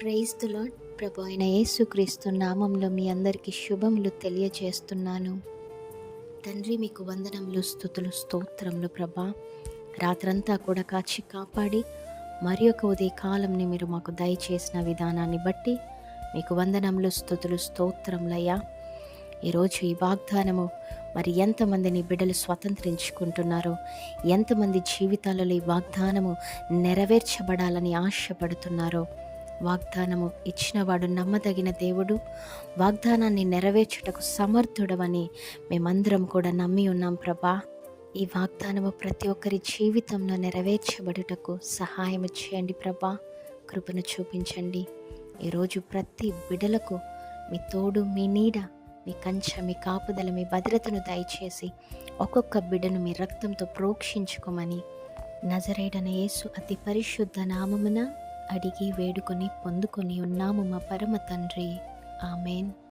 Praise the lord. ప్రభు అయిన యేసుక్రీస్తు నామంలో మీ అందరికీ శుభములు తెలియచేస్తున్నాను. తండ్రి, మీకు వందనములు, స్తుతులు, స్తోత్రములు ప్రభా. రాత్రంతా కూడా కాచి కాపాడి మరి ఒక ఉదయ కాలంని మీరు మాకు దయచేసిన విధానాన్ని బట్టి మీకు వందనములు, స్తుతులు, స్తోత్రములయ్యా. ఈరోజు ఈ వాగ్దానము మరి ఎంతమందిని బిడ్డలు స్వతంత్రించుకుంటున్నారో, ఎంతమంది జీవితాలలో ఈ వాగ్దానము నెరవేర్చబడాలని ఆశపడుతున్నారో, వాగ్దానము ఇచ్చినవాడు నమ్మదగిన దేవుడు, వాగ్దానాన్ని నెరవేర్చుటకు సమర్థుడవని మేమందరం కూడా నమ్మి ఉన్నాం ప్రభా. ఈ వాగ్దానము ప్రతి ఒక్కరి జీవితంలో నెరవేర్చబడుటకు సహాయం చేయండి ప్రభా. కృపను చూపించండి. ఈరోజు ప్రతి బిడ్డలకు మీ తోడు, మీ నీడ, మీ కంచె, మీ కాపుదల, మీ భద్రతను దయచేసి ఒక్కొక్క బిడ్డను మీ రక్తంతో ప్రోక్షించుకోమని నజరేయుడైన యేసు అతి పరిశుద్ధ నామమున అడిగి వేడుకొని పొందుకొని ఉన్నాము మా పరమ తండ్రి. ఆమెన్.